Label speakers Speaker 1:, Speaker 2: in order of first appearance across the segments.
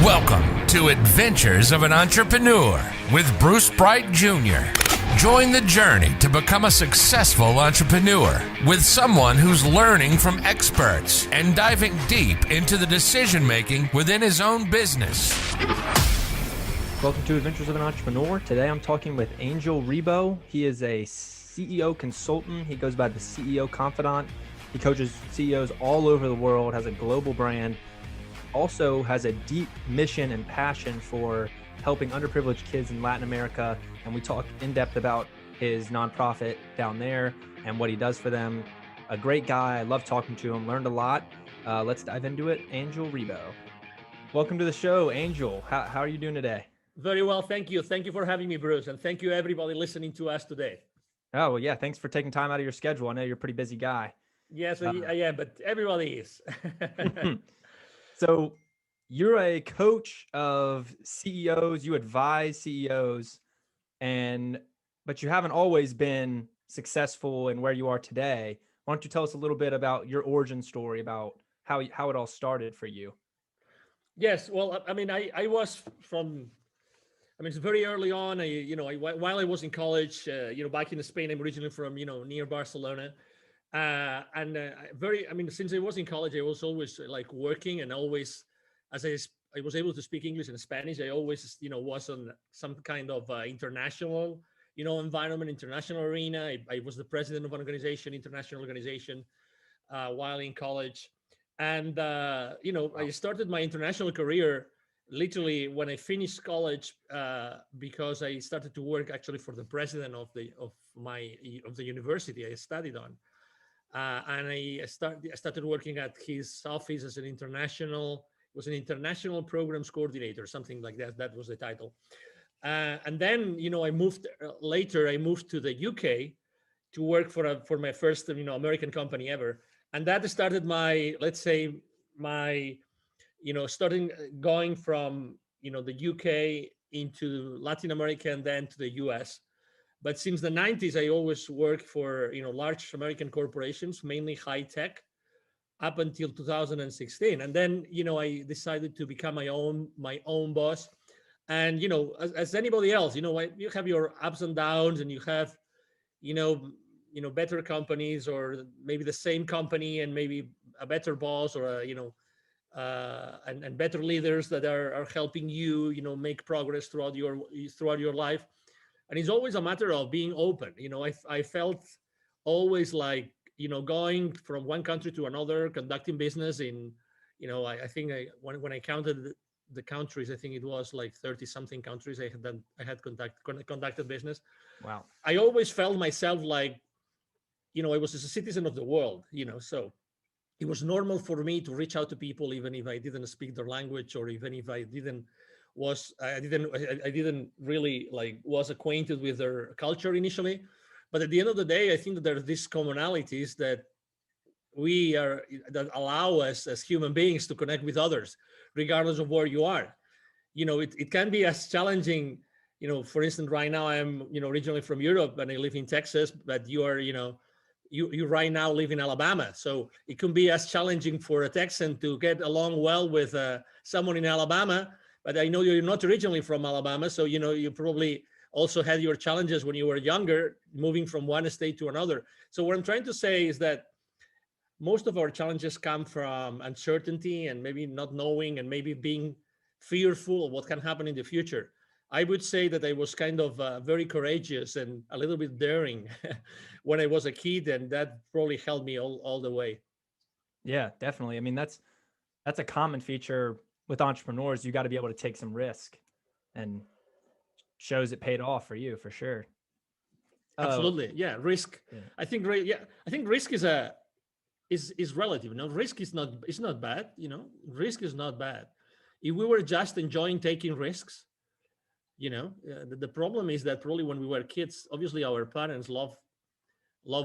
Speaker 1: Welcome to Adventures of an Entrepreneur with Bruce Bright Jr. Join the journey to become a successful entrepreneur with someone who's learning from experts and diving deep into the decision-making within his own business.
Speaker 2: Welcome to Adventures of an Entrepreneur. Today I'm talking with Angel Ribo. He is a CEO consultant. He goes by the CEO Confidant. He coaches CEOs all over the world, has a global brand, also has a deep mission and passion for helping underprivileged kids in Latin America. And we talk in depth about his nonprofit down there and what he does for them. A great guy. I love talking to him, learned a lot. Let's dive into it. Angel Ribo. Welcome to the show, Angel. How are you doing today?
Speaker 3: Very well, thank you. Thank you for having me, Bruce. And thank you everybody listening to us today.
Speaker 2: Oh, well, yeah. Thanks for taking time out of your schedule. I know you're a pretty busy guy.
Speaker 3: Yes, I am, but everybody is.
Speaker 2: So you're a coach of CEOs, you advise CEOs, but you haven't always been successful in where you are today. Why don't you tell us a little bit about your origin story, about how it all started for you?
Speaker 3: Yes, well, I mean, it's very early on. While I was in college, back in Spain, I'm originally from, near Barcelona. Since I was in college, I was always like working, and always, as I was able to speak English and Spanish, I always, was on some kind of international, environment, international arena. I was the president of an international organization, while in college. And, I started my international career literally when I finished college, because I started to work actually for the president of the university I studied on. And I started working at his office as an international programs coordinator, something like that. That was the title. And then, I moved to the UK to work for my first, American company ever. And that started starting going from, the UK into Latin America and then to the US. But since the 90s, I always worked for, large American corporations, mainly high tech, up until 2016. And then, I decided to become my own boss. And, as anybody else, you have your ups and downs, and you have, better companies, or maybe the same company and maybe a better boss, or and better leaders that are helping you, make progress throughout your life. And it's always a matter of being open. I felt always like, going from one country to another, conducting business in, I think when I counted the countries, I think it was like 30 something countries I had conducted business.
Speaker 2: Wow.
Speaker 3: I always felt myself like, I was a citizen of the world, so it was normal for me to reach out to people, even if I didn't speak their language, or even if I didn't really was acquainted with their culture initially. But at the end of the day, I think that there are these commonalities that allow us as human beings to connect with others, regardless of where you are. It can be as challenging, for instance, right now I'm, originally from Europe and I live in Texas, but you are, you right now live in Alabama. So it can be as challenging for a Texan to get along well with someone in Alabama. But I know you're not originally from Alabama. So, you probably also had your challenges when you were younger, moving from one state to another. So what I'm trying to say is that most of our challenges come from uncertainty and maybe not knowing, and maybe being fearful of what can happen in the future. I would say that I was kind of very courageous and a little bit daring when I was a kid, and that probably helped me all the way.
Speaker 2: Yeah, definitely. I mean, that's a common feature with entrepreneurs. You got to be able to take some risk, and shows it paid off for you for sure.
Speaker 3: Absolutely. Yeah. Risk.
Speaker 2: Yeah.
Speaker 3: I think risk is relative. Risk is not bad. Risk is not bad. If we were just enjoying taking risks, the problem is that probably when we were kids, obviously our parents love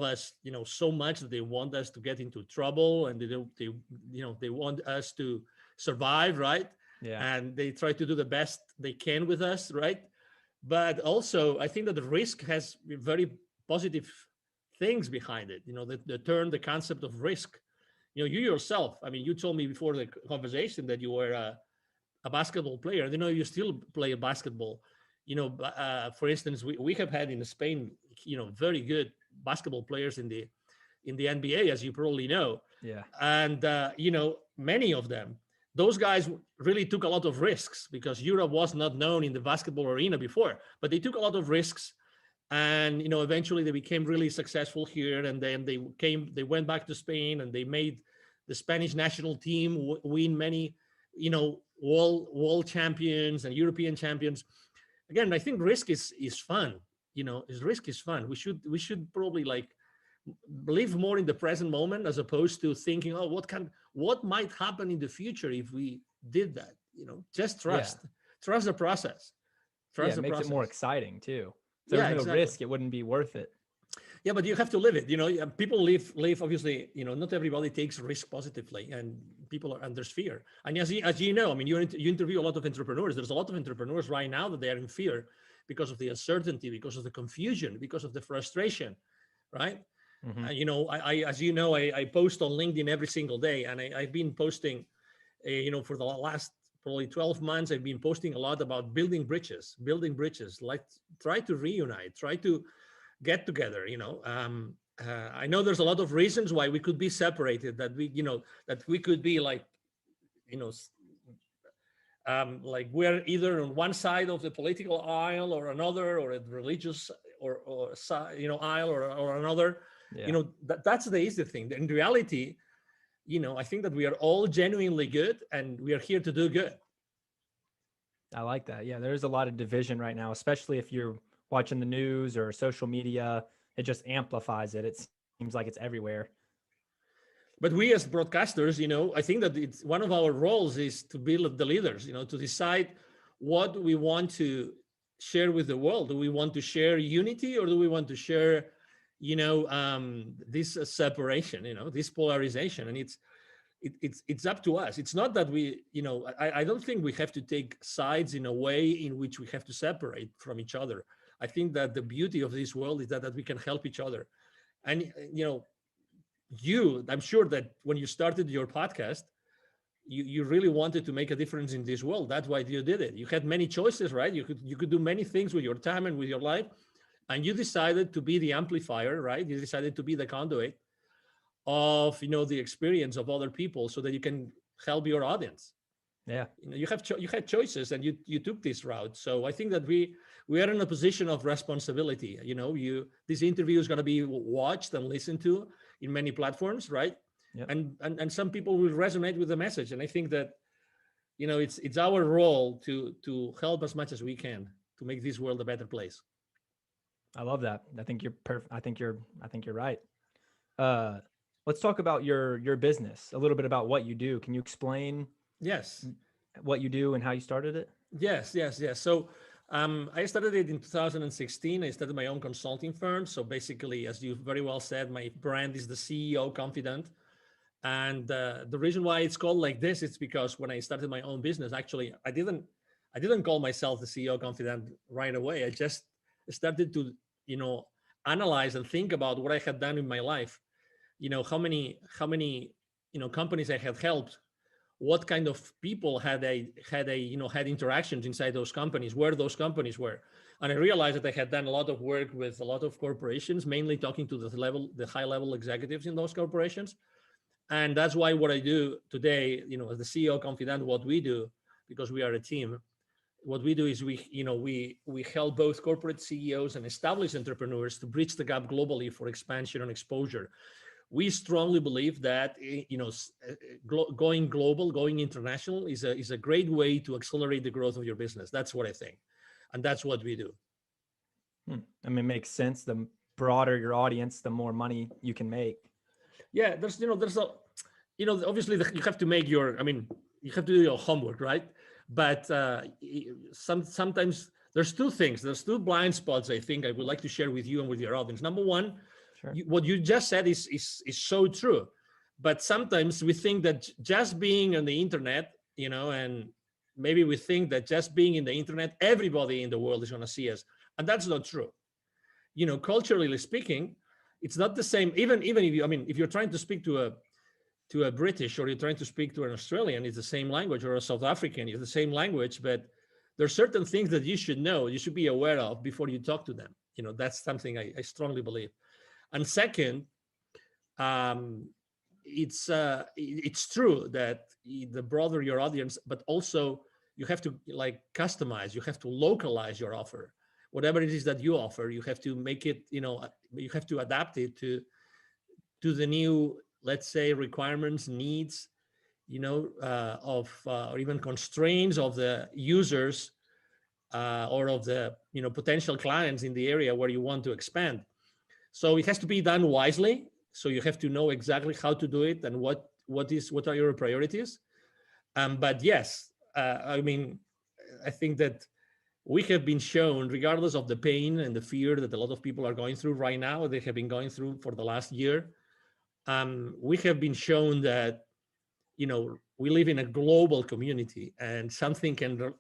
Speaker 3: us, so much that they want us to get into trouble, and they want us to survive, right?
Speaker 2: Yeah.
Speaker 3: And they try to do the best they can with us, right? But also, I think that the risk has very positive things behind it. The concept of risk. You yourself, I mean, you told me before the conversation that you were a a basketball player, you still play basketball. For instance, we have had in Spain, very good basketball players in the NBA, as you probably know.
Speaker 2: Yeah.
Speaker 3: And many of them, those guys really took a lot of risks because Europe was not known in the basketball arena before, but they took a lot of risks. And eventually they became really successful here, and then they went back to Spain, and they made the Spanish national team win many world champions and European champions. Again, I think risk is fun. Risk is fun. We should probably like live more in the present moment, as opposed to thinking, oh, what might happen in the future if we did that. Just trust the process.
Speaker 2: Trust the process. It makes it more exciting too. If there's no
Speaker 3: exactly.
Speaker 2: risk, it wouldn't be worth it.
Speaker 3: Yeah, but you have to live it. People live obviously, not everybody takes risk positively, and and there's fear. And as you know, I mean, you interview a lot of entrepreneurs. There's a lot of entrepreneurs right now that they are in fear because of the uncertainty, because of the confusion, because of the frustration, right?
Speaker 2: Mm-hmm.
Speaker 3: I post on LinkedIn every single day, and I've been posting, for the last probably 12 months, I've been posting a lot about building bridges, like try to reunite, try to get together. I know there's a lot of reasons why we could be separated, that we could be like we're either on one side of the political aisle or another, or a religious or aisle or another.
Speaker 2: Yeah.
Speaker 3: That's the easy thing. In reality, I think that we are all genuinely good, and we are here to do good.
Speaker 2: I like that. Yeah, there's a lot of division right now, especially if you're watching the news or social media. It just amplifies it. It seems like it's everywhere.
Speaker 3: But we as broadcasters, I think that it's one of our roles is to be the leaders, to decide what we want to share with the world. Do we want to share unity, or do we want to share, this separation, this polarization? And it's up to us. It's not that we, I don't think we have to take sides in a way in which we have to separate from each other. I think that the beauty of this world is that we can help each other. And, I'm sure that when you started your podcast, you really wanted to make a difference in this world. That's why you did it. You had many choices, right? You could do many things with your time and with your life. And you decided to be the amplifier, right? You decided to be the conduit of, the experience of other people, so that you can help your audience.
Speaker 2: Yeah.
Speaker 3: You had choices, and you took this route. So I think that we are in a position of responsibility. This interview is going to be watched and listened to in many platforms, right?
Speaker 2: Yep.
Speaker 3: And some people will resonate with the message. And I think that, it's our role to help as much as we can to make this world a better place.
Speaker 2: I love that. I think you're perfect. I think you're right. Let's talk about your business, a little bit about what you do. Can you explain?
Speaker 3: Yes.
Speaker 2: What you do and how you started it?
Speaker 3: Yes. So I started it in 2016. I started my own consulting firm. So basically, as you very well said, my brand is the CEO Confidant. And the reason why it's called like this, it's because when I started my own business, actually, I didn't call myself the CEO Confidant right away. I just started to, analyze and think about what I had done in my life. How many companies I had helped, what kind of people had interactions inside those companies, where those companies were. And I realized that I had done a lot of work with a lot of corporations, mainly talking to the high level executives in those corporations. And that's why what I do today, as the CEO Confidant, what we do, because we are a team, what we do is we help both corporate CEOs and established entrepreneurs to bridge the gap globally for expansion and exposure. We strongly believe that going global, going international is a great way to accelerate the growth of your business. That's what I think, and that's what we do.
Speaker 2: I mean, it makes sense. The broader your audience, the more money you can make.
Speaker 3: Yeah, obviously you have to make you have to do your homework, right? But sometimes there's two things. There's two blind spots I think I would like to share with you and with your audience. Number one,
Speaker 2: sure.
Speaker 3: What you just said is so true. But sometimes we think that just being on the internet, and maybe we think that just being in the internet, everybody in the world is going to see us. And that's not true. Culturally speaking, it's not the same. Even if you're trying to speak to to a British, or you're trying to speak to an Australian, it's the same language, or a South African, it's the same language, but there's certain things that you should know, you should be aware of before you talk to them. That's something I strongly believe. And second, it's true that the broader your audience, but also you have to customize, you have to localize your offer. Whatever it is that you offer, you have to make it, you have to adapt it to the new, let's say, requirements, needs, or even constraints of the users, or of the potential clients in the area where you want to expand. So it has to be done wisely. So you have to know exactly how to do it and what are your priorities. But yes, I think that we have been shown, regardless of the pain and the fear that a lot of people are going through right now, they have been going through for the last year. We have been shown that, we live in a global community, and something can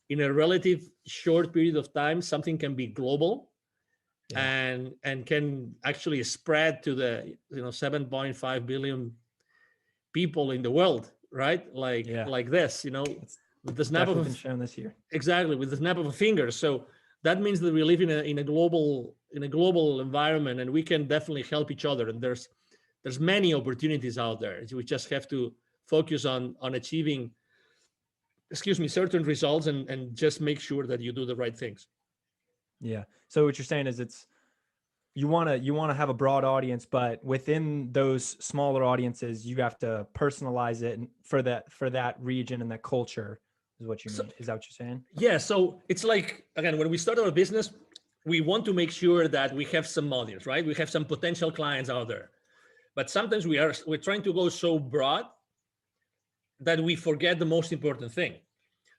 Speaker 3: in a relative short period of time, something can be global. Yeah. and can actually spread to the 7.5 billion people in the world, right? Like this, with the snap of
Speaker 2: been shown this year.
Speaker 3: Exactly, with the snap of a finger. So that means that we live in a global environment, and we can definitely help each other. And there's many opportunities out there. We just have to focus on achieving, certain results, and just make sure that you do the right things.
Speaker 2: Yeah. So what you're saying is you want to have a broad audience, but within those smaller audiences, you have to personalize it for that region and that culture is what you mean. Is that what you're saying?
Speaker 3: Yeah. So it's like, again, when we start our business, we want to make sure that we have some audience, right? We have some potential clients out there, but sometimes we're trying to go so broad that we forget the most important thing.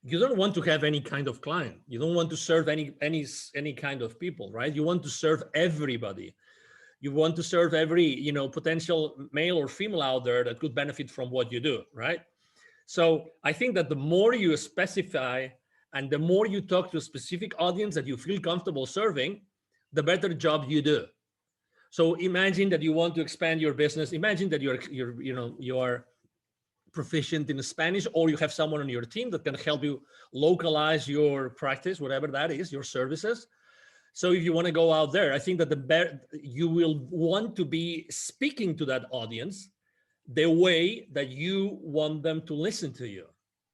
Speaker 3: You don't want to have any kind of client. You don't want to serve any kind of people, right? You want to serve everybody. You want to serve every, potential male or female out there that could benefit from what you do, right? So I think that the more you specify and the more you talk to a specific audience that you feel comfortable serving, the better job you do. So imagine that you want to expand your business. Imagine that you're proficient in Spanish, or you have someone on your team that can help you localize your practice, whatever that is, your services. So if you want to go out there, I think that you will want to be speaking to that audience the way that you want them to listen to you.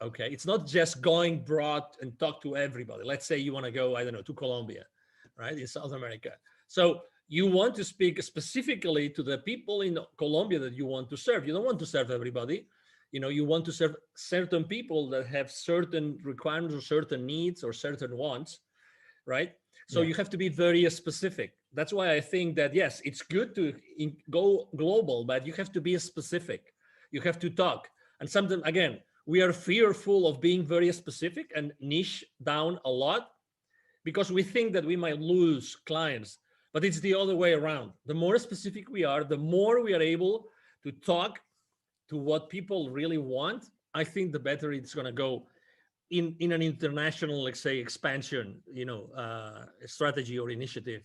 Speaker 3: Okay, it's not just going broad and talk to everybody. Let's say you want to go, to Colombia, right, in South America. So you want to speak specifically to the people in Colombia that you want to serve. You don't want to serve everybody. You want to serve certain people that have certain requirements or certain needs or certain wants, right? So you have to be very specific. That's why I think that, yes, it's good to go global, but you have to be specific. You have to talk. And sometimes, again, we are fearful of being very specific and niche down a lot because we think that we might lose clients, but it's the other way around. The more specific we are, the more we are able to talk to what people really want. I think the better it's going to go in an international, let's say, expansion, strategy or initiative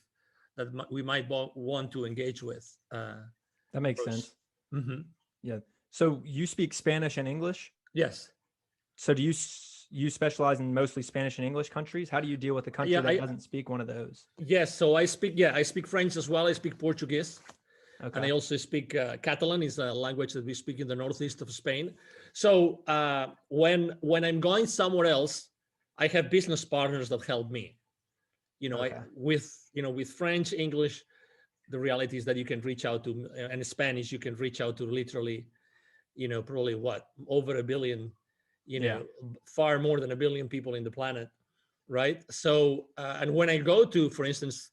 Speaker 3: that we might want to engage with.
Speaker 2: That makes sense.
Speaker 3: Mm-hmm.
Speaker 2: Yeah. So you speak Spanish and English?
Speaker 3: Yes.
Speaker 2: So do you specialize in mostly Spanish and English countries? How do you deal with a country that doesn't speak one of those?
Speaker 3: Yes. So I speak French as well. I speak Portuguese. Okay. And I also speak Catalan, is a language that we speak in the northeast of Spain. So when I'm going somewhere else, I have business partners that help me. Okay. With French, English, the reality is that you can reach out to, and Spanish, you can reach out to literally, probably over 1 billion, far more than 1 billion people in the planet, right? So, and when I go to, for instance,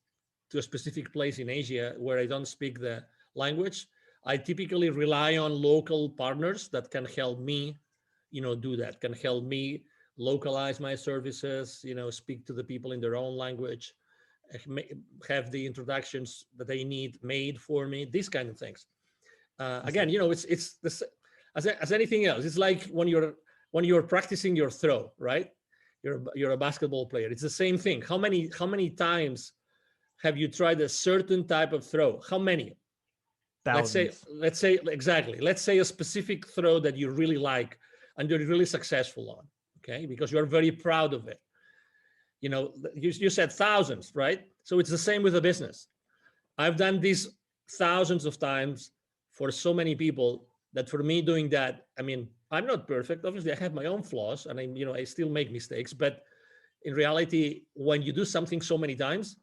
Speaker 3: to a specific place in Asia where I don't speak the language, I typically rely on local partners that can help me, do that, can help me localize my services, speak to the people in their own language, have the introductions that they need made for me, these kind of things. Again, it's this, as anything else. It's like when you're practicing your throw, right? You're a basketball player. It's the same thing. How many times have you tried a certain type of throw? How many?
Speaker 2: thousands.
Speaker 3: let's say exactly. Let's say a specific throw that you really like and you're really successful on, okay? Because you're very proud of it. You know, you said thousands, right? So it's the same with a business. I've done this thousands of times for so many people that for me doing that, I mean, I'm not perfect. Obviously, I have my own flaws and I still make mistakes. But in reality, when you do something so many times,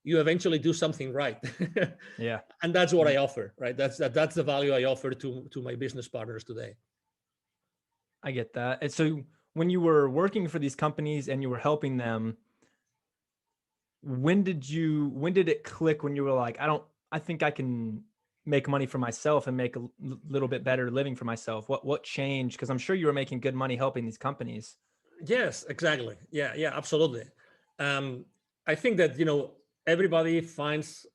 Speaker 3: you eventually do something right.
Speaker 2: Yeah.
Speaker 3: And that's what I offer, right? That's the value I offer to my business partners today.
Speaker 2: I get that. And so when you were working for these companies and you were helping them, when did it click when you were like, I think I can make money for myself and make a little bit better living for myself? What changed? Because I'm sure you were making good money helping these companies.
Speaker 3: Yes, exactly. Yeah, absolutely. I think that, everybody finds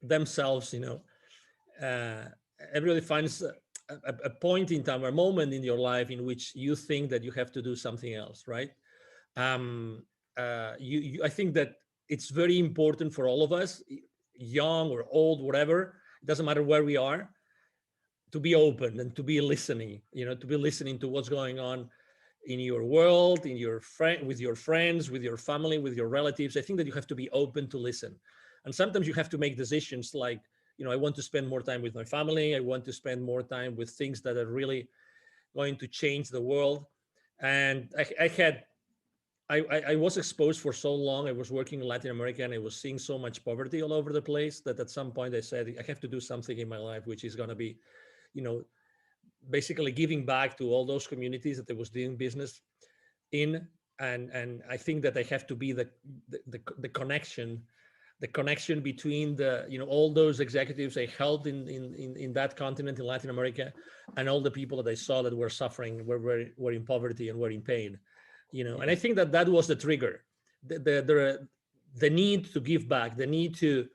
Speaker 3: themselves, uh, everybody finds a point in time, a moment in your life in which you think that you have to do something else, right? um, I think that it's very important for all of us, young or old, whatever, it doesn't matter where we are, to be open and to be listening, to be listening to what's going on in your world, in your friend, with your friends, with your family, with your relatives. I think that you have to be open to listen. And sometimes you have to make decisions like, I want to spend more time with my family. I want to spend more time with things that are really going to change the world. And I was exposed for so long. I was working in Latin America and I was seeing so much poverty all over the place that at some point I said, I have to do something in my life, which is going to be, you know, basically giving back to all those communities that I was doing business in. And I think that I have to be the connection between all those executives I helped in that continent in Latin America and all the people that I saw that were suffering, were in poverty and were in pain. And I think that was the trigger, the need to give back, the need to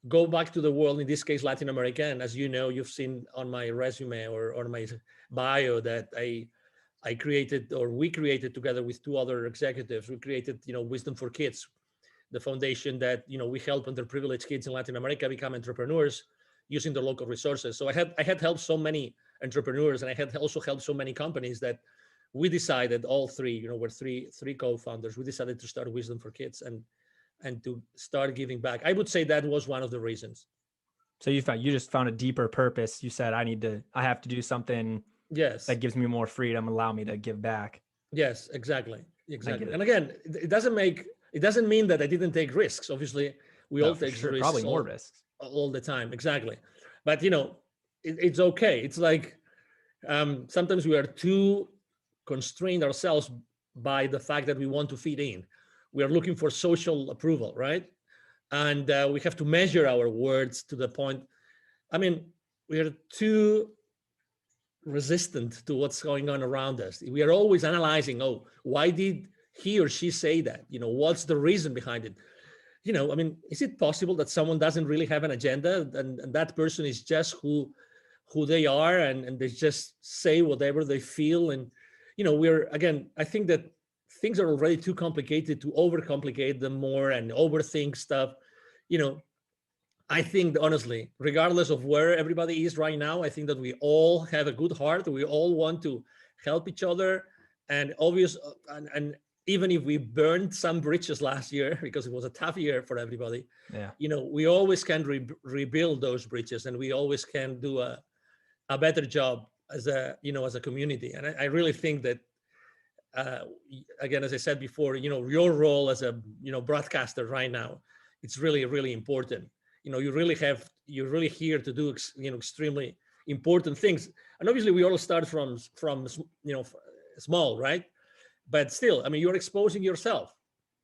Speaker 3: go back to the world, in this case Latin America. And as you know, you've seen on my resume or on my bio that I created, or we created together with two other executives, we created Wisdom for Kids, the foundation that we help underprivileged kids in Latin America become entrepreneurs using their local resources. So I had helped so many entrepreneurs, and I had also helped so many companies that we decided, all three, we're three co-founders, we decided to start Wisdom for Kids and to start giving back. I would say that was one of the reasons.
Speaker 2: So you just found a deeper purpose. You said, I have to do something
Speaker 3: Yes,
Speaker 2: that gives me more freedom, allow me to give back.
Speaker 3: Yes, exactly. And again, it doesn't mean that I didn't take risks. Obviously, we all take risks,
Speaker 2: probably more risks
Speaker 3: all the time. Exactly. But it's okay. It's like sometimes we are too constrained ourselves by the fact that we want to fit in. We are looking for social approval, right? And we have to measure our words to the point. I mean, we are too resistant to what's going on around us. We are always analyzing, why did he or she say that? What's the reason behind it? I mean, is it possible that someone doesn't really have an agenda and that person is just who they are and they just say whatever they feel? And, I think that things are already too complicated to overcomplicate them more and overthink stuff. I think, honestly, regardless of where everybody is right now, I think that we all have a good heart. We all want to help each other. And and even if we burned some bridges last year, because it was a tough year for everybody, we always can rebuild those bridges, and we always can do a better job as a community. And I really think that, again, as I said before, your role as a broadcaster right now, it's really, really important. You're really here to do extremely important things. And obviously we all start from small, right? But still, I mean, you're exposing yourself,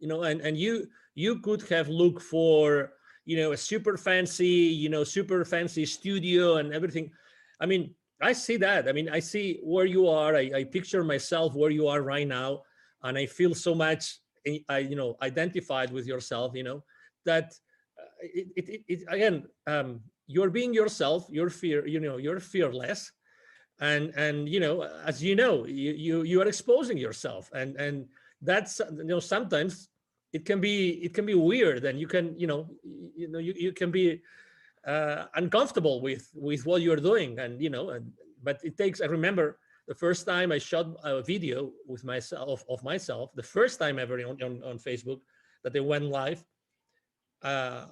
Speaker 3: and you could have looked for a super fancy studio and everything. I mean, I see that. I mean, I see where you are. I picture myself where you are right now, and I feel so much identified with yourself, that again, you're being yourself. You're fearless, and as you are exposing yourself, and that's sometimes it can be weird, and you can you can be uncomfortable with what you're doing, and but it takes. I remember the first time I shot a video with myself of myself, the first time ever on Facebook that they went live. I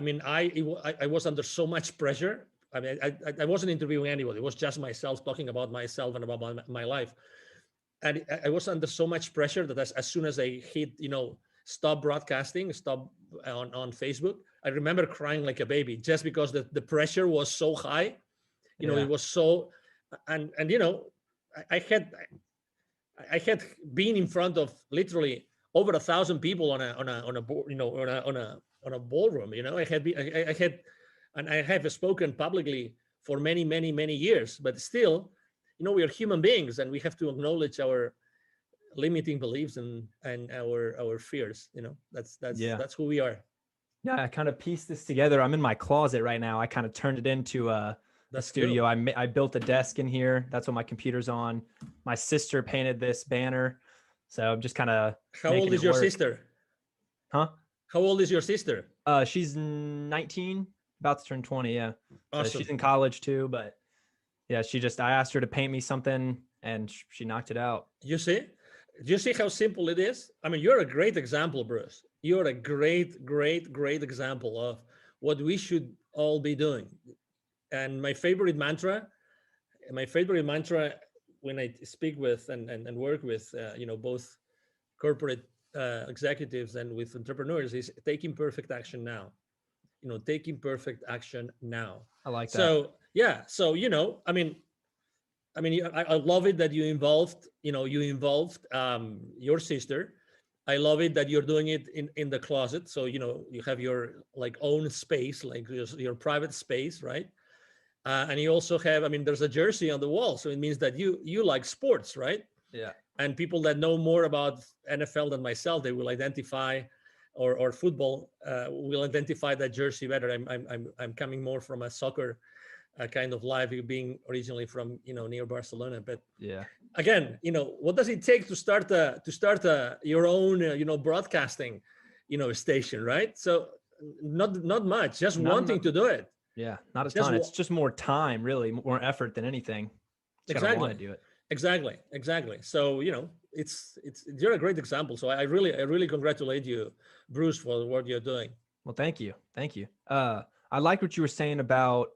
Speaker 3: mean, I was under so much pressure. I mean, I wasn't interviewing anybody. It was just myself talking about myself and about my life. And I was under so much pressure that as soon as I hit, stop broadcasting, stop on Facebook, I remember crying like a baby just because the pressure was so high. It was so, and I had been in front of literally over 1,000 people on a board, on a ballroom. I had, and I have spoken publicly for many, many, many years. But still, we are human beings, and we have to acknowledge our limiting beliefs and our fears. That's who we are.
Speaker 2: Yeah, I kind of pieced this together. I'm in my closet right now. I kind of turned it into a studio. Cool. I built a desk in here. That's what my computer's on. My sister painted this banner. So I'm just kind of.
Speaker 3: How old is your sister?
Speaker 2: Huh?
Speaker 3: How old is your sister?
Speaker 2: She's 19, about to turn 20. Yeah.
Speaker 3: Awesome.
Speaker 2: So she's in college too, but yeah, I asked her to paint me something and she knocked it out.
Speaker 3: You see how simple it is? I mean, you're a great example, Bruce. You're a great, great, great example of what we should all be doing. And my favorite mantra when I speak with and work with, both corporate executives and with entrepreneurs is take imperfect action now. Take imperfect action now.
Speaker 2: I like that.
Speaker 3: So, yeah. So, I mean, I love it that you involved your sister. I love it that you're doing it in the closet. So, you have your own space, like your private space, right? And you also have, there's a jersey on the wall. So it means that you like sports, right?
Speaker 2: Yeah.
Speaker 3: And people that know more about NFL than myself, they will identify, or football, will identify that jersey better. I'm coming more from a soccer kind of life, being originally from near Barcelona. But
Speaker 2: yeah,
Speaker 3: again, what does it take to start your own broadcasting station, right? So not much, just wanting to do it.
Speaker 2: Yeah, not a ton. It's just more time, really, more effort than anything.
Speaker 3: Exactly.
Speaker 2: Want to do it.
Speaker 3: Exactly. So it's you're a great example. So I really congratulate you, Bruce, for what you're doing.
Speaker 2: Well, thank you. I like what you were saying about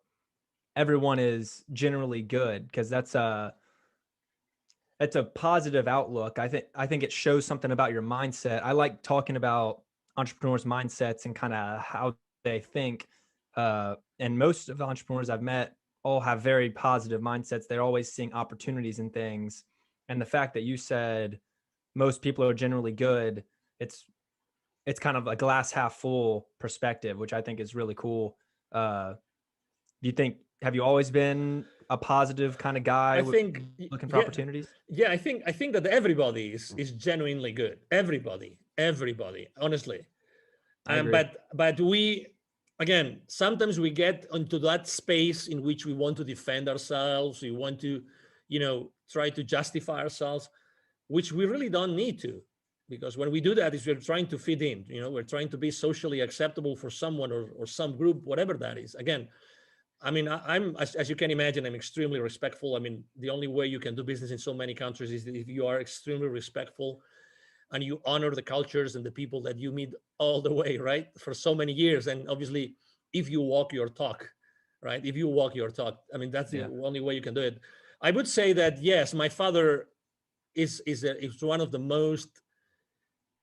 Speaker 2: everyone is generally good, because that's a positive outlook. I think it shows something about your mindset. I like talking about entrepreneurs' mindsets and kind of how they think. And most of the entrepreneurs I've met all have very positive mindsets. They're always seeing opportunities in things. And the fact that you said most people are generally good, it's kind of a glass half full perspective, which I think is really cool. Have you always been a positive kind of guy?
Speaker 3: I think
Speaker 2: looking for opportunities?
Speaker 3: Yeah, I think that everybody is genuinely good. Everybody, honestly. But we, again, sometimes we get into that space in which we want to defend ourselves. We want to, try to justify ourselves, which we really don't need to, because when we do that, we're trying to fit in. We're trying to be socially acceptable for someone or some group, whatever that is. Again, I'm as you can imagine, I'm extremely respectful. The only way you can do business in so many countries is if you are extremely respectful and you honor the cultures and the people that you meet all the way, right? For so many years. And obviously, if you walk your talk, right? If you walk your talk, that's the only way you can do it. I would say that, yes, my father is one of the most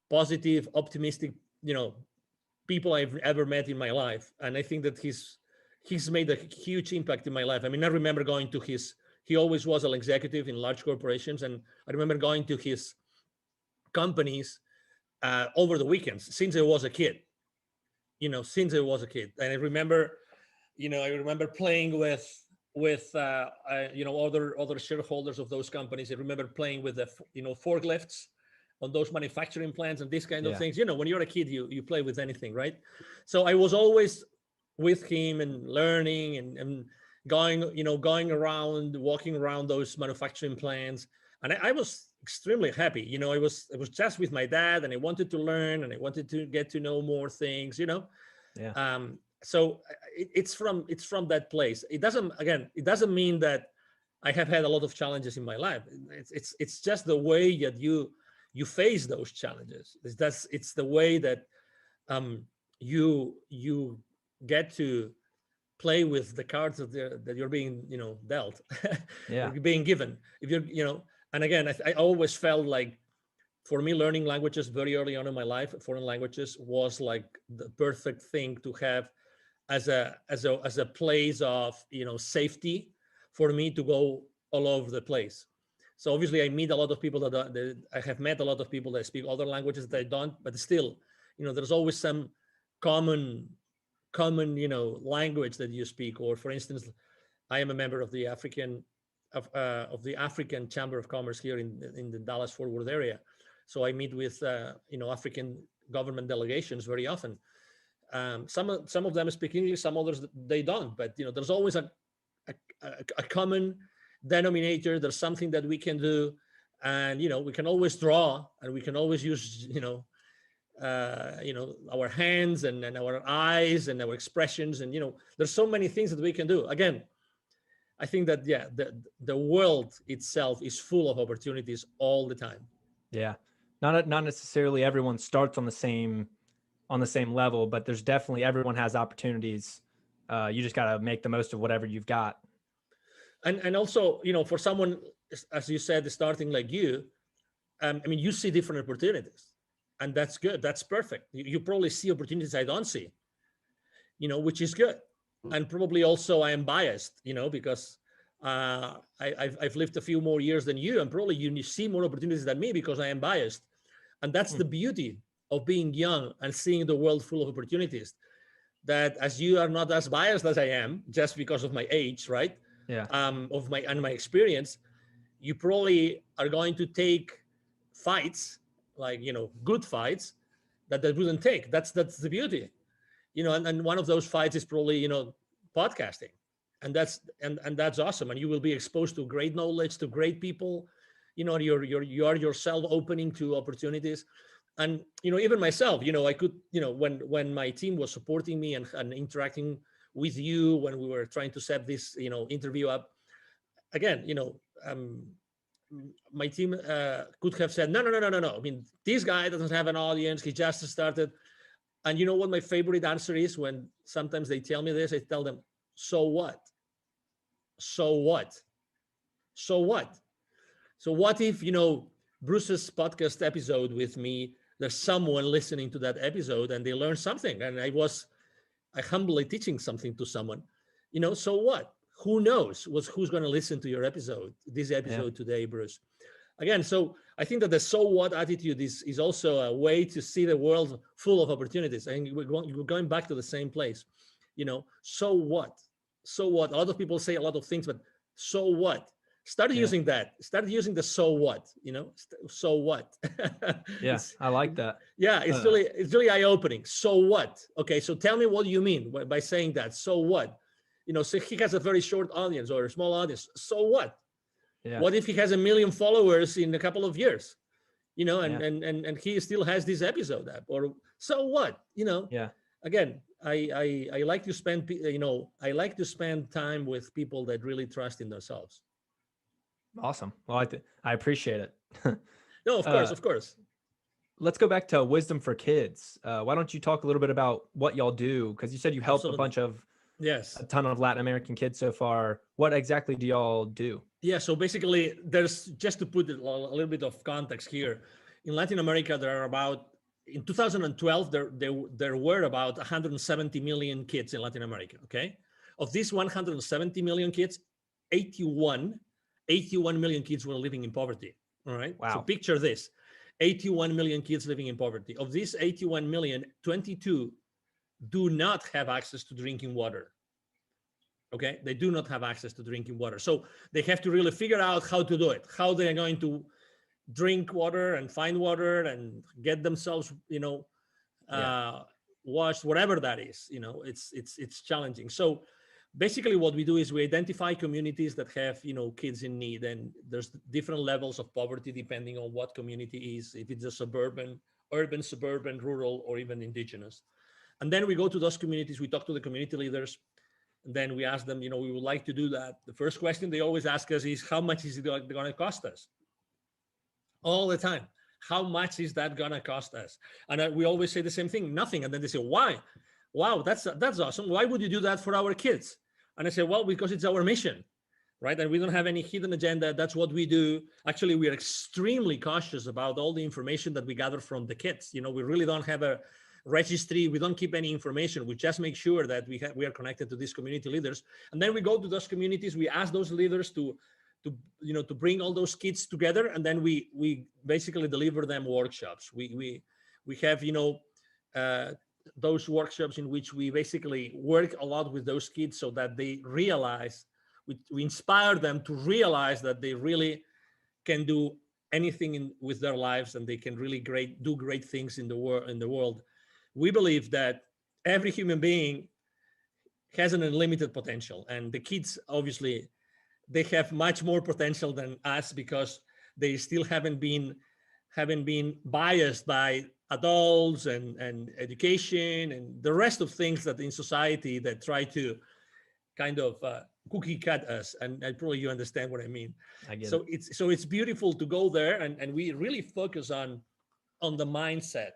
Speaker 3: positive, optimistic, people I've ever met in my life. And I think that he's made a huge impact in my life. I remember going to he always was an executive in large corporations. And I remember going to his companies over the weekends since I was a kid. And I remember playing with other shareholders of those companies. I remember playing with the forklifts on those manufacturing plants and these kind of things. When you're a kid, you play with anything, right? So I was always with him and learning and going around, walking around those manufacturing plants. And I was extremely happy. I was just with my dad, and I wanted to learn and I wanted to get to know more things, so it's from that place. It doesn't mean that I have had a lot of challenges in my life. It's just the way that you face those challenges. It's the way that you get to play with the cards that you're being dealt or
Speaker 2: Yeah.
Speaker 3: being given. If you're and again, I always felt like, for me, learning languages very early on in my life, foreign languages, was like the perfect thing to have as a place of safety for me to go all over the place. So obviously, I meet a lot of people that I have met a lot of people that speak other languages that I don't, but still, there's always some common language that you speak. Or for instance, I am a member of the African Chamber of Commerce here in the Dallas Fort Worth area. So I meet with African government delegations very often. Some of them speak English, some others they don't. But there's always a common denominator. There's something that we can do, and we can always draw, and we can always use our hands and our eyes and our expressions, and there's so many things that we can do. Again, I think that the world itself is full of opportunities all the time.
Speaker 2: Yeah. Not necessarily everyone starts on the same level, but there's definitely, everyone has opportunities. You just got to make the most of whatever you've got.
Speaker 3: And also, for someone, as you said, starting like you, you see different opportunities, and that's good. That's perfect. You probably see opportunities I don't see, which is good. And probably also I am biased, because I've lived a few more years than you, and probably you see more opportunities than me because I am biased. And that's the beauty of being young and seeing the world full of opportunities. That as you are not as biased as I am, just because of my age, right?
Speaker 2: Yeah.
Speaker 3: Of my experience, you probably are going to take fights, like good fights that wouldn't take. That's the beauty, and one of those fights is probably podcasting, and that's awesome. And you will be exposed to great knowledge, to great people. You are yourself opening to opportunities. And even myself, I could, when my team was supporting me and interacting with you when we were trying to set this interview up, again, my team could have said, no. This guy doesn't have an audience, he just started. And you know what my favorite answer is? When sometimes they tell me this, I tell them, so what? So what? So what? So what if, Bruce's podcast episode with me, there's someone listening to that episode and they learn something, and I humbly teaching something to someone, so what? Who knows who's going to listen to this episode today, Bruce? Again, so I think that the so what attitude is also a way to see the world full of opportunities. And we're going back to the same place, so what? So what? A lot of people say a lot of things, but so what? Start using that. Start using the so what, so what?
Speaker 2: Yeah, I like that.
Speaker 3: Yeah, it's really eye-opening. So what? Okay, so tell me what you mean by saying that. So what? So he has a very short audience or a small audience. So what?
Speaker 2: Yeah.
Speaker 3: What if he has 1 million followers in a couple of years? And he still has this episode up, or so what?
Speaker 2: Yeah.
Speaker 3: Again, I like to spend time with people that really trust in themselves.
Speaker 2: Awesome. Well, I appreciate it.
Speaker 3: No, of course.
Speaker 2: Let's go back to Wisdom for Kids. Why don't you talk a little bit about what y'all do? Because you said you helped a ton of Latin American kids so far. What exactly do y'all do?
Speaker 3: Yeah, so basically, there's, just to put a little bit of context here, in Latin America, in 2012, there were about 170 million kids in Latin America, okay? Of these 170 million kids, 81 million kids were living in poverty, all right?
Speaker 2: Wow.
Speaker 3: So picture this, 81 million kids living in poverty. Of these 81 million, 22 do not have access to drinking water. Okay, they do not have access to drinking water. So they have to really figure out how to do it, how they're going to drink water and find water and get themselves, washed, whatever that is. It's challenging. So basically what we do is we identify communities that have, kids in need, and there's different levels of poverty depending on what community is, if it's a urban, suburban, rural, or even indigenous. And then we go to those communities, we talk to the community leaders, and then we ask them, we would like to do that. The first question they always ask us is, how much is it going to cost us? All the time. How much is that going to cost us? And we always say the same thing, nothing. And then they say, why? Wow, that's awesome. Why would you do that for our kids? And I say, well, because it's our mission, right? And we don't have any hidden agenda. That's what we do. Actually, we are extremely cautious about all the information that we gather from the kids. We really don't have a registry. We don't keep any information. We just make sure that we are connected to these community leaders. And then we go to those communities. We ask those leaders to bring all those kids together, and then we basically deliver them workshops. We have those workshops in which we basically work a lot with those kids so that they realize, we inspire them to realize that they really can do anything with their lives, and they can really do great things in the world. We believe that every human being has an unlimited potential, and the kids, obviously, they have much more potential than us because they still haven't been biased by adults and education and the rest of things that in society that try to kind of cookie cut us. And probably you understand what I mean.
Speaker 2: I get
Speaker 3: so
Speaker 2: it.
Speaker 3: it's beautiful to go there, and we really focus on the mindset,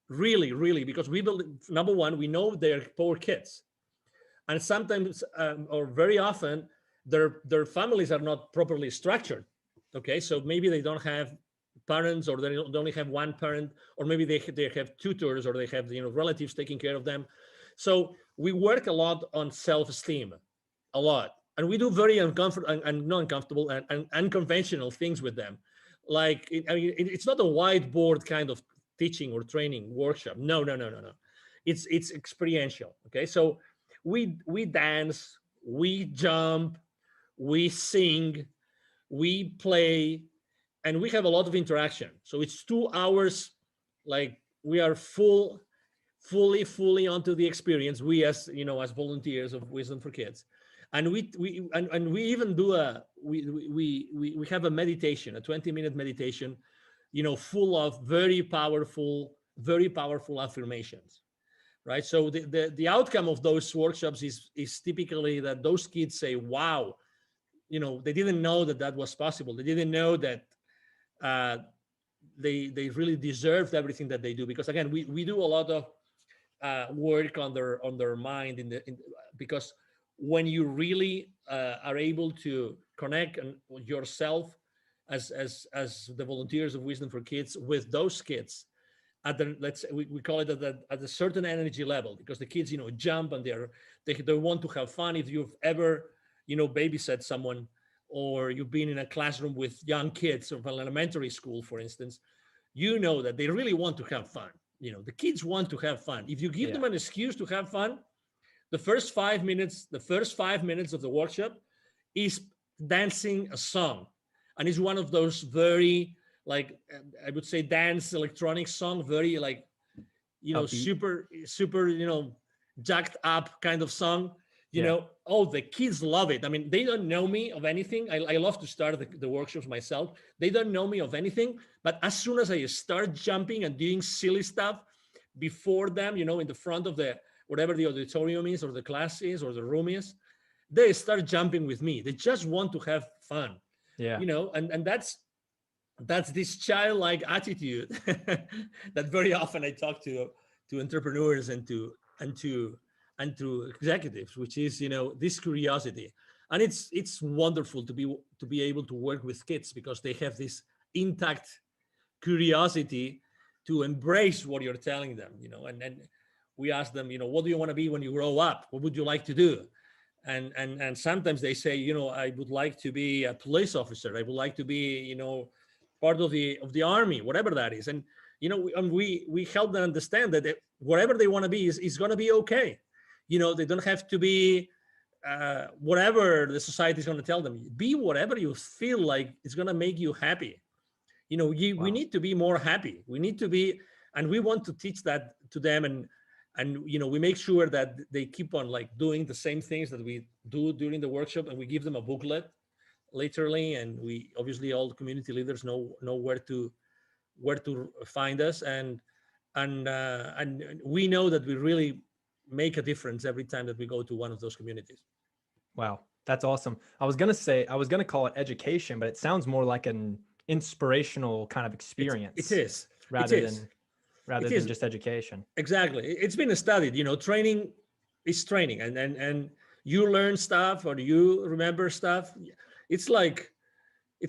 Speaker 3: really, because we believe, number one, we know they're poor kids, and sometimes or very often their families are not properly structured. Okay, so maybe they don't have parents, or they only have one parent, or maybe they have tutors, or they have relatives taking care of them. So we work a lot on self-esteem, a lot, and we do very uncomfortable and not uncomfortable and unconventional things with them. Like it's not a whiteboard kind of teaching or training workshop. No. It's experiential. Okay, so we dance, we jump, we sing, we play, and we have a lot of interaction. So it's 2 hours, like we are fully onto the experience. We as volunteers of Wisdom for Kids, and we even do we have a meditation, a 20-minute meditation, full of very powerful affirmations. Right. So the outcome of those workshops is typically that those kids say, wow, they didn't know that was possible. They didn't know that they really deserved everything that they do. Because again, we do a lot of work on their mind because when you really are able to connect yourself as the volunteers of Wisdom for Kids with those kids at we call it at a certain energy level, because the kids jump and they want to have fun. If you've ever babysat someone, or you've been in a classroom with young kids of an elementary school, for instance, that they really want to have fun. The kids want to have fun. If you give them an excuse to have fun, the first 5 minutes of the workshop is dancing a song. And it's one of those very, like, I would say, dance electronic song, very like, super, jacked up kind of song. The kids love it. I mean, they don't know me of anything. I love to start the workshops myself. They don't know me of anything, but as soon as I start jumping and doing silly stuff before them, in the front of whatever the auditorium is, or the class is, or the room is, they start jumping with me. They just want to have fun.
Speaker 2: Yeah.
Speaker 3: And that's this childlike attitude that very often I talk to entrepreneurs and to executives, which is this curiosity. And it's wonderful to be able to work with kids, because they have this intact curiosity to embrace what you're telling them. And we ask them, what do you want to be when you grow up? What would you like to do? And sometimes they say, I would like to be a police officer. I would like to be part of the army, whatever that is. And we help them understand that whatever they want to be is going to be okay. They don't have to be whatever the society is going to tell them. Be whatever you feel like is going to make you happy. We need to be more happy. We need to be, and we want to teach that to them. And we make sure that they keep on like doing the same things that we do during the workshop, and we give them a booklet literally. And we obviously, all the community leaders know where to find us. And and we know that we really make a difference every time that we go to one of those communities.
Speaker 2: Wow, that's awesome. I was gonna call it education, but it sounds more like an inspirational kind of
Speaker 3: It
Speaker 2: experience
Speaker 3: is. It
Speaker 2: rather
Speaker 3: is.
Speaker 2: than rather
Speaker 3: It
Speaker 2: than
Speaker 3: is.
Speaker 2: just education.
Speaker 3: Exactly. It's been studied. Training is training, and you learn stuff or you remember stuff. It's like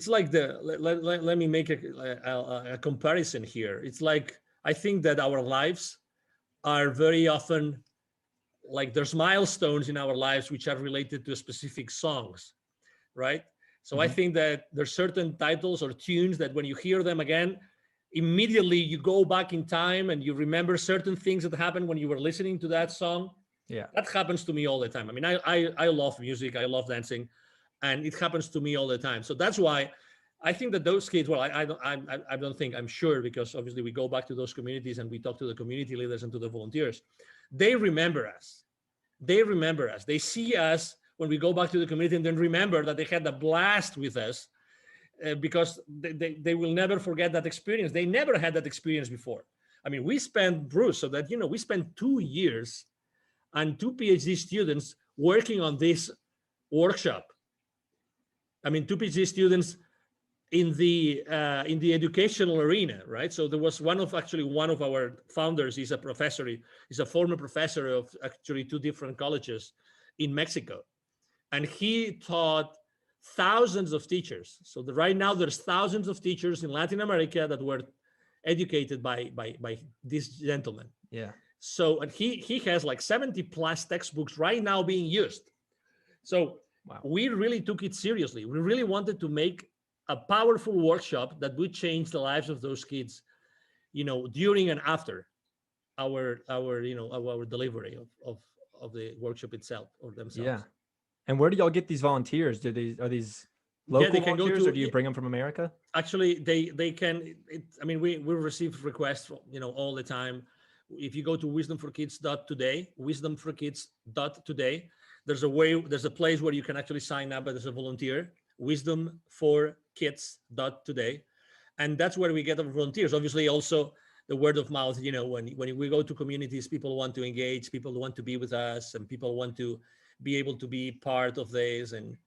Speaker 3: let me make a comparison here. It's like I think that our lives are very often like there's milestones in our lives which are related to specific songs, right? So I
Speaker 2: Mhm.
Speaker 3: think that there's certain titles or tunes that when you hear them again, immediately you go back in time and you remember certain things that happened when you were listening to that song.
Speaker 2: Yeah.
Speaker 3: That happens to me all the time. I mean, I love music, I love dancing, and it happens to me all the time. So that's why I think that those kids, well, I don't think, I'm sure, because obviously we go back to those communities and we talk to the community leaders and to the volunteers. They remember us. They remember us. They see us when we go back to the community and then remember that they had a blast with us, because they will never forget that experience. They never had that experience before. I mean, we spent, Bruce, so that, we spent 2 years and two PhD students working on this workshop. I mean, two PhD students in the educational arena, right? So there was one of our founders is a professor, he's a former professor of actually two different colleges in Mexico, and he taught thousands of teachers. So right now there's thousands of teachers in Latin America that were educated by this gentleman.
Speaker 2: Yeah.
Speaker 3: So, and he has like 70 plus textbooks right now being used. So
Speaker 2: Wow.
Speaker 3: we really took it seriously. We really wanted to make a powerful workshop that would change the lives of those kids, during and after our delivery of the workshop itself or
Speaker 2: Yeah.
Speaker 3: themselves.
Speaker 2: And where do y'all get these volunteers? Are these
Speaker 3: Yeah,
Speaker 2: local
Speaker 3: they can go
Speaker 2: volunteers, or
Speaker 3: to.
Speaker 2: do you bring them from America?
Speaker 3: Actually, they can. I mean, we receive requests, all the time. If you go to wisdomforkids.today, wisdomforkids.today, there's a place where you can actually sign up as a volunteer, wisdomforkids.today, and that's where we get our volunteers. Obviously, also the word of mouth. When we go to communities, people want to engage, people want to be with us, and people want to be able to be part of this and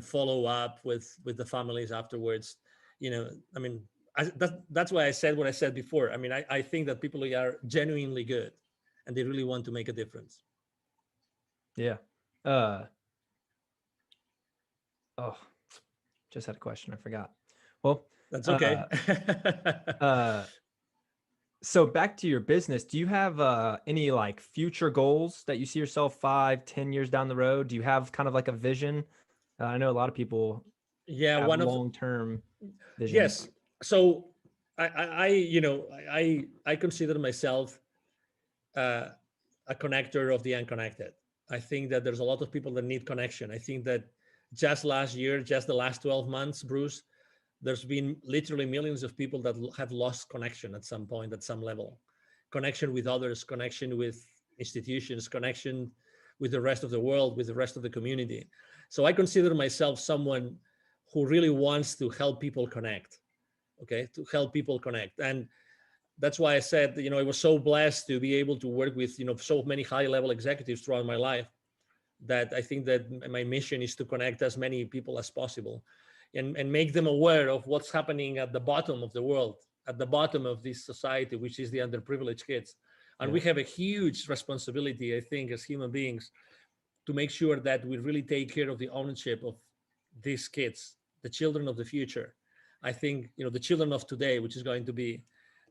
Speaker 3: follow up with the families afterwards. I mean, that's why I said what I said before. I mean, I think that people are genuinely good and they really want to make a difference.
Speaker 2: Yeah. Oh, just had a question. I forgot. Well,
Speaker 3: That's okay.
Speaker 2: So back to your business, do you have any like future goals that you see yourself 5-10 years down the road? Do you have kind of like a vision? I know a lot of people
Speaker 3: Yeah,
Speaker 2: have
Speaker 3: one of
Speaker 2: long-term visions.
Speaker 3: yes. So I consider myself a connector of the unconnected. I think that there's a lot of people that need connection. I think that just last year, just the last 12 months, Bruce, there's been literally millions of people that have lost connection at some point, at some level. Connection with others, connection with institutions, connection with the rest of the world, with the rest of the community. So I consider myself someone who really wants to help people connect, okay, to help people connect. And that's why I said, I was so blessed to be able to work with, so many high level executives throughout my life, that I think that my mission is to connect as many people as possible and make them aware of what's happening at the bottom of the world, at the bottom of this society, which is the underprivileged kids. And
Speaker 2: Yeah.
Speaker 3: we have a huge responsibility, I think, as human beings, to make sure that we really take care of the ownership of these kids, the children of the future. I think, the children of today, which is going to be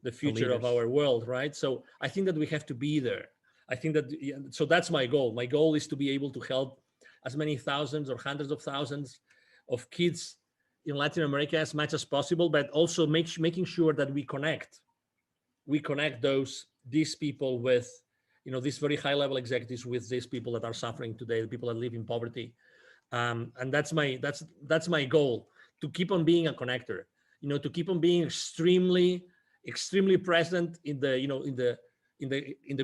Speaker 3: the future of
Speaker 2: leaders.
Speaker 3: our world, right? So I think that we have to be there. I think that, so that's my goal. My goal is to be able to help as many thousands or hundreds of thousands of kids in Latin America as much as possible, but also making sure that we connect these people with, these very high level executives with these people that are suffering today, the people that live in poverty. And that's my goal, to keep on being a connector, to keep on being extremely present in the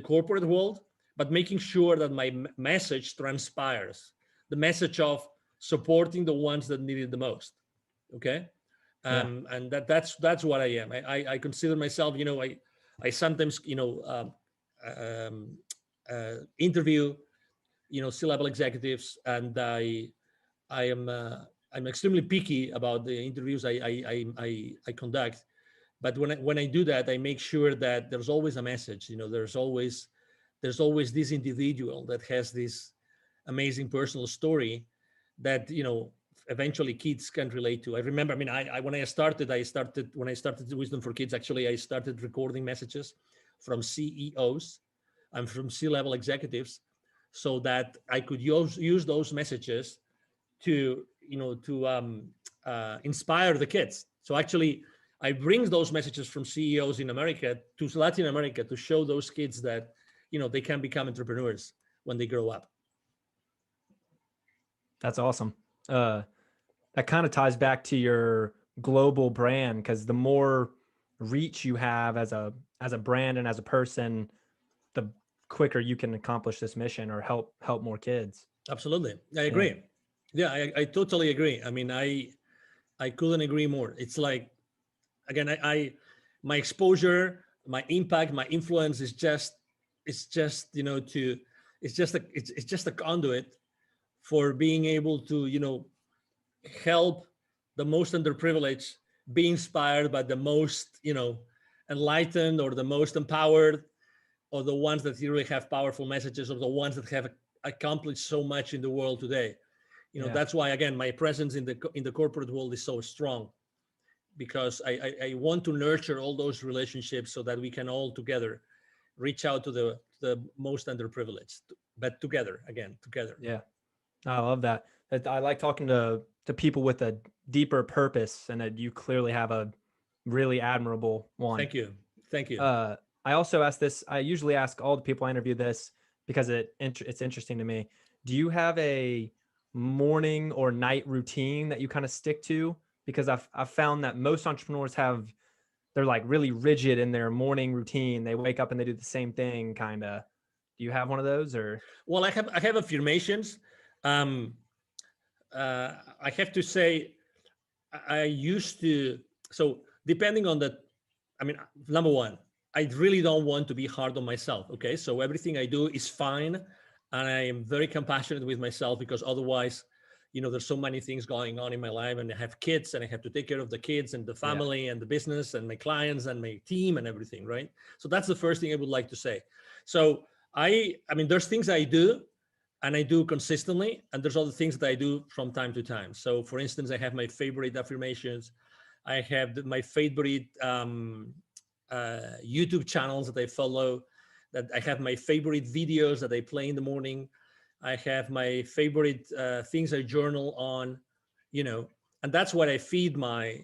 Speaker 3: corporate world, but making sure that my message transpires, the message of supporting the ones that need it the most. Okay. And that's what I am. I consider myself, I sometimes, interview, C-level executives, and I'm extremely picky about the interviews I conduct. But when I do that, I make sure that there's always a message. There's always this individual that has this amazing personal story that eventually kids can relate to. I remember, I mean, when I started Wisdom for Kids, actually, I started recording messages from CEOs and from C-level executives, so that I could use those messages to inspire the kids. So actually, I bring those messages from CEOs in America to Latin America to show those kids that they can become entrepreneurs when they grow up.
Speaker 2: That's awesome. That kind of ties back to your global brand, because the more reach you have as a brand and as a person, the quicker you can accomplish this mission or help more kids.
Speaker 3: Absolutely, I agree. Yeah, I totally agree. I mean, I couldn't agree more. It's like, again, my exposure, my impact, my influence is just it's just a conduit for being able to help the most underprivileged be inspired by the most enlightened, or the most empowered, or the ones that really have powerful messages, or the ones that have accomplished so much in the world today. That's why, again, my presence in the corporate world is so strong, because I want to nurture all those relationships so that we can all together reach out to the most underprivileged, but together.
Speaker 2: Yeah, I love that. I like talking to people with a deeper purpose, and that you clearly have a really admirable one.
Speaker 3: Thank you.
Speaker 2: I also ask this. I usually ask all the people I interview this because it's interesting to me. Do you have a morning or night routine that you kind of stick to? Because I've found that most entrepreneurs they're like really rigid in their morning routine. They wake up and they do the same thing, kind of. Do you have one of those, or?
Speaker 3: Well, I have affirmations. I have to say, I used to. So depending on I mean, number one, I really don't want to be hard on myself. Okay, so everything I do is fine, and I am very compassionate with myself, because otherwise, there's so many things going on in my life, and I have kids, and I have to take care of the kids and the family and the business and my clients and my team and everything, right? So that's the first thing I would like to say. So I mean, there's things I do, and I do consistently, and there's other things that I do from time to time. So, for instance, I have my favorite affirmations. I have my favorite YouTube channels that I follow. That I have my favorite videos that I play in the morning. I have my favorite things I journal on, and that's what I feed my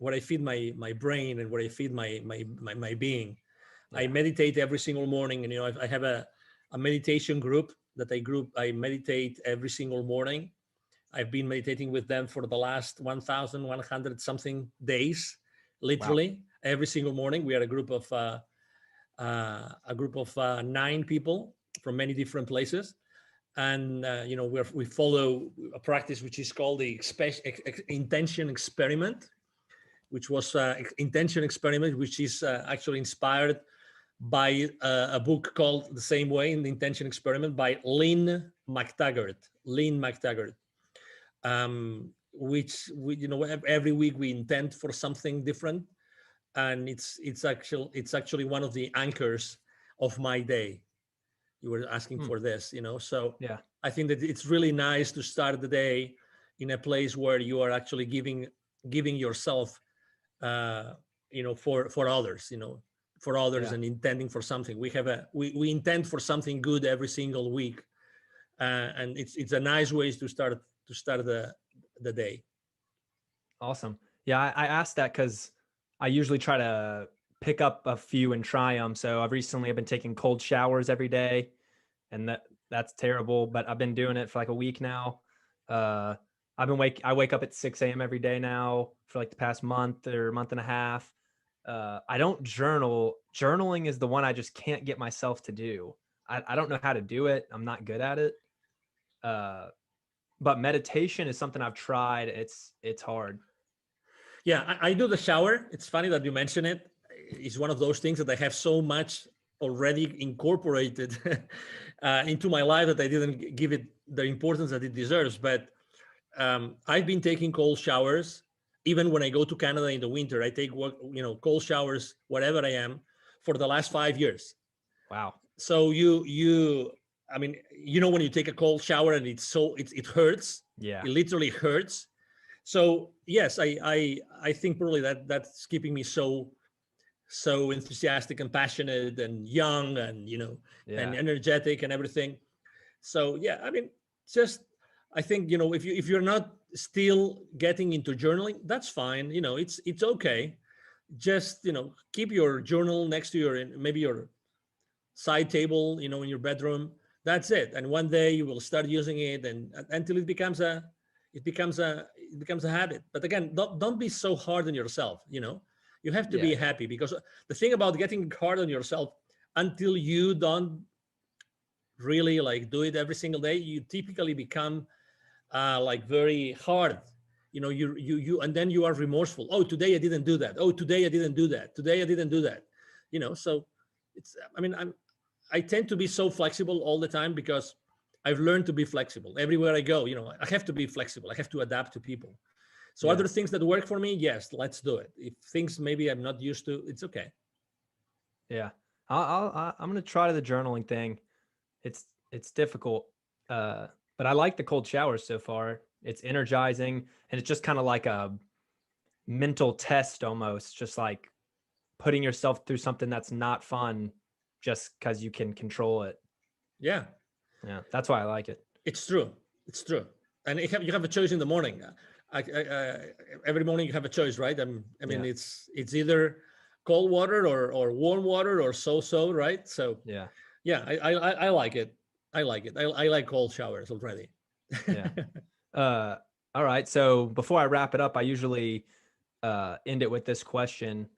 Speaker 3: my brain, and what I feed my being. Yeah. I meditate every single morning, and I have a meditation group that I meditate every single morning. I've been meditating with them for the last 1,100 something days, literally. Wow. Every single morning. We are a group of 9 people from many different places, and we follow a practice which is called the intention experiment, which was intention experiment, which is actually inspired by a book called the same way, in the intention experiment, by Lynn McTaggart. Which every week we intend for something different, and it's actually one of the anchors of my day. You were asking for this, so
Speaker 2: yeah.
Speaker 3: I think that it's really nice to start the day in a place where you are actually giving yourself, for others, and intending for something. We intend for something good every single week, and it's a nice way to start the day.
Speaker 2: Awesome. Yeah, I asked that because I usually try to pick up a few and try them. So I've been taking cold showers every day, and that's terrible, but I've been doing it for like a week now. I wake up at 6 a.m. every day now for like the past month or month and a half. I don't journal. Journaling is the one I just can't get myself to do. I don't know how to do it. I'm not good at it. But meditation is something I've tried. It's hard.
Speaker 3: Yeah, I do the shower. It's funny that you mention it. is one of those things that I have so much already incorporated into my life that I didn't give it the importance that it deserves. But I've been taking cold showers. Even when I go to Canada in the winter, I take cold showers wherever I am for the last 5 years.
Speaker 2: Wow.
Speaker 3: So I mean, when you take a cold shower and it hurts.
Speaker 2: Yeah.
Speaker 3: It literally hurts. So yes, I think probably that's keeping me so enthusiastic and passionate and young and and energetic and everything. So yeah, I mean, just I think if you're not still getting into journaling, that's fine. It's okay. Just keep your journal next to maybe your side table, in your bedroom. That's it. And one day you will start using it, and until it becomes a habit. But again, don't be so hard on yourself. You have to be happy, because the thing about getting hard on yourself, until you don't really like do it every single day, you typically become like very hard. You and then you are remorseful. Oh, today I didn't do that. Oh, today I didn't do that. Today I didn't do that. So I tend to be so flexible all the time, because I've learned to be flexible everywhere I go. I have to be flexible. I have to adapt to people. So other things that work for me, yes, let's do it. If things maybe I'm not used to, it's okay.
Speaker 2: Yeah. I'm going to try the journaling thing. It's difficult. But I like the cold showers so far. It's energizing, and it's just kind of like a mental test almost, just like putting yourself through something that's not fun just because you can control it.
Speaker 3: Yeah.
Speaker 2: That's why I like it.
Speaker 3: It's true. And you have a choice in the morning. Every morning you have a choice, right? It's either cold water or warm water or so, right? So I like it. I like cold showers already.
Speaker 2: All right. So before I wrap it up, I usually end it with this question.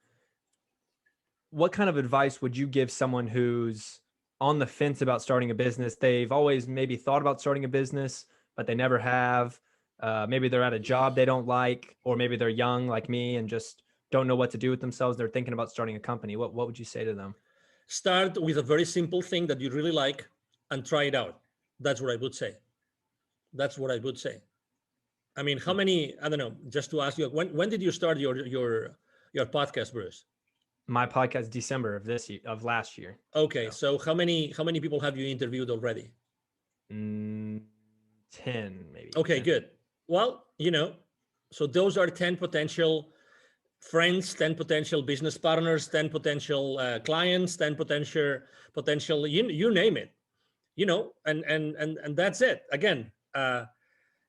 Speaker 2: What kind of advice would you give someone who's on the fence about starting a business? They've always maybe thought about starting a business, but they never have. Maybe they're at a job they don't like, or maybe they're young like me and just don't know what to do with themselves. They're thinking about starting a company. What would you say to them?
Speaker 3: Start with a very simple thing that you really like and try it out. That's what I would say. I mean, how many, I don't know, just to ask you, when did you start your podcast, Bruce?
Speaker 2: My podcast, December of last year.
Speaker 3: Okay. So how many people have you interviewed already?
Speaker 2: 10 maybe.
Speaker 3: Okay,
Speaker 2: 10.
Speaker 3: Good. Well, so those are 10 potential friends, 10 potential business partners, 10 potential clients, 10 potential, you name it, and that's it. Again,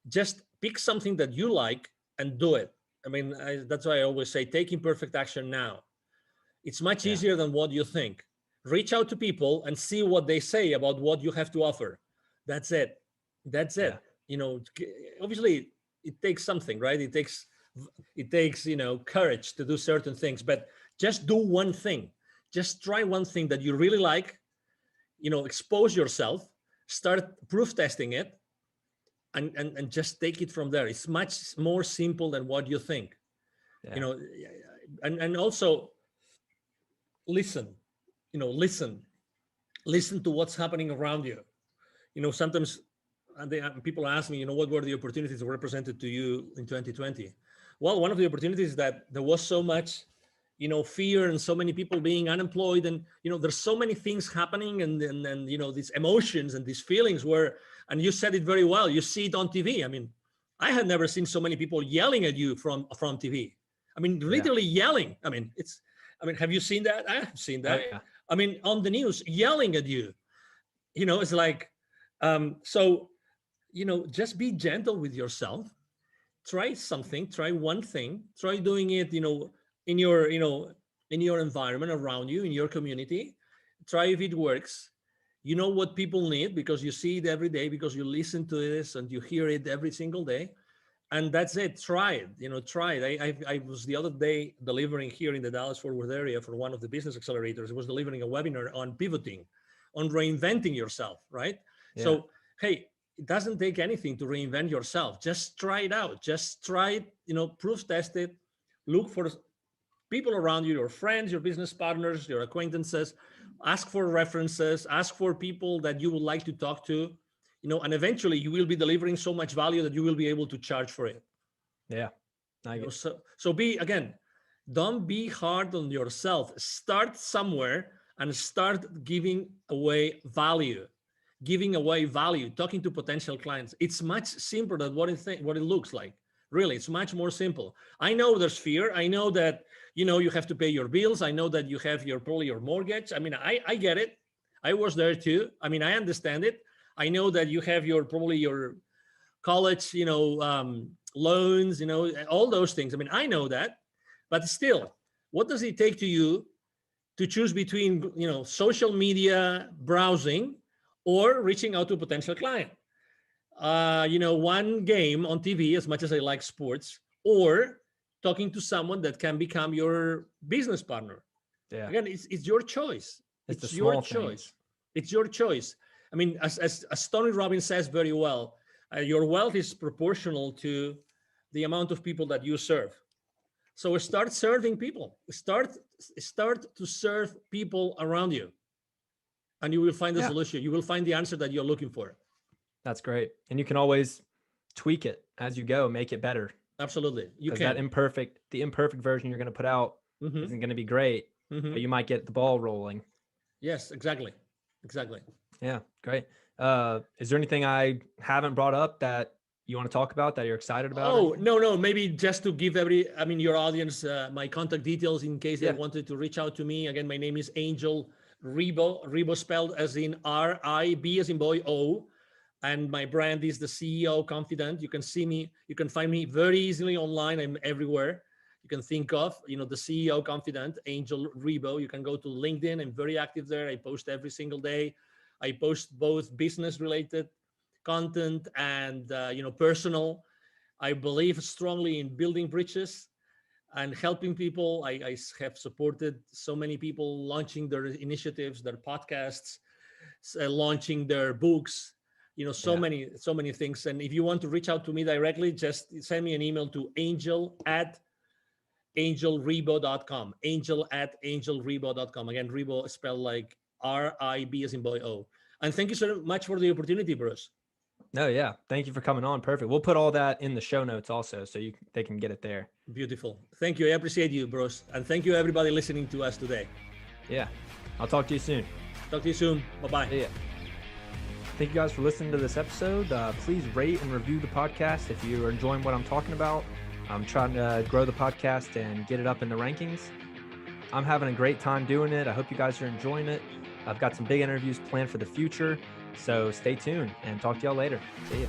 Speaker 3: just pick something that you like and do it. I mean, that's why I always say, take imperfect action now. It's much easier than what you think. Reach out to people and see what they say about what you have to offer. That's it. Obviously it takes something, right? It takes courage to do certain things, but just do one thing. Just try one thing that you really like, expose yourself, start proof testing it, and just take it from there. It's much more simple than what you think. And also listen to what's happening around you. Sometimes people ask me, what were the opportunities that were presented to you in 2020? Well, one of the opportunities is that there was so much, fear and so many people being unemployed, and there's so many things happening, and these emotions and these feelings and you said it very well. You see it on TV. I mean, I had never seen so many people yelling at you from TV. I mean, literally yelling. I mean, have you seen that? I have seen that.
Speaker 2: Oh, yeah.
Speaker 3: I mean, on the news, yelling at you. It's like, so, just be gentle with yourself. Try something, try one thing, try doing it, in your environment around you, in your community. Try if it works. You know what people need because you see it every day, because you listen to this and you hear it every single day. And that's it. Try it. Try it. I was the other day delivering here in the Dallas-Fort Worth area for one of the business accelerators. I was delivering a webinar on pivoting, on reinventing yourself, right? Yeah. So, hey, it doesn't take anything to reinvent yourself. Just try it out. Just try it, proof test it, look for people around you, your friends, your business partners, your acquaintances. Ask for references, ask for people that you would like to talk to, and eventually you will be delivering so much value that you will be able to charge for it.
Speaker 2: Yeah. I
Speaker 3: So don't be hard on yourself. Start somewhere and start giving away value. Talking to potential clients. It's much simpler than what it looks like. Really, it's much more simple. I know there's fear. I know that you have to pay your bills. I know that you have probably your mortgage. I mean, I get it. I was there too. I mean, I understand it. I know that you have probably your college, loans, all those things. I mean, I know that, but still, what does it take to you to choose between, social media browsing or reaching out to a potential client? One game on TV, as much as I like sports, or talking to someone that can become your business partner.
Speaker 2: Yeah.
Speaker 3: Again, it's your choice.
Speaker 2: It's
Speaker 3: your choice. It's your choice. I mean, as Tony Robbins says very well, your wealth is proportional to the amount of people that you serve. So start serving people. Start to serve people around you, and you will find the solution. You will find the answer that you're looking for.
Speaker 2: That's great. And you can always tweak it as you go, make it better.
Speaker 3: Absolutely. You can.
Speaker 2: The imperfect version you're going to put out isn't going to be great, but you might get the ball rolling.
Speaker 3: Yes, exactly.
Speaker 2: Yeah, great. Is there anything I haven't brought up that you want to talk about that you're excited about?
Speaker 3: Oh, no. Maybe just to give your audience my contact details in case they wanted to reach out to me. Again, my name is Angel Ribo. Ribo spelled as in R-I-B as in boy, O. And my brand is the CEO Confidant. You can see me. You can find me very easily online. I'm everywhere you can think of. The CEO Confidant, Angel Ribo. You can go to LinkedIn. I'm very active there. I post every single day. I post both business-related content and personal. I believe strongly in building bridges and helping people. I have supported so many people launching their initiatives, their podcasts, launching their books. So many things. And if you want to reach out to me directly, just send me an email to angel@angelribo.com. Angel@angelribo.com. Again, Ribo spelled like R-I-B as in boy, O. And thank you so much for the opportunity, Bruce.
Speaker 2: No, yeah. Thank you for coming on. Perfect. We'll put all that in the show notes also, so they can get it there.
Speaker 3: Beautiful. Thank you. I appreciate you, Bruce. And thank you, everybody listening to us today.
Speaker 2: Yeah. I'll talk to you soon.
Speaker 3: Talk to you soon. Bye-bye.
Speaker 2: Yeah. Thank you guys for listening to this episode. Please rate and review the podcast if you are enjoying what I'm talking about. I'm trying to grow the podcast and get it up in the rankings. I'm having a great time doing it. I hope you guys are enjoying it. I've got some big interviews planned for the future. So stay tuned and talk to y'all later. See ya.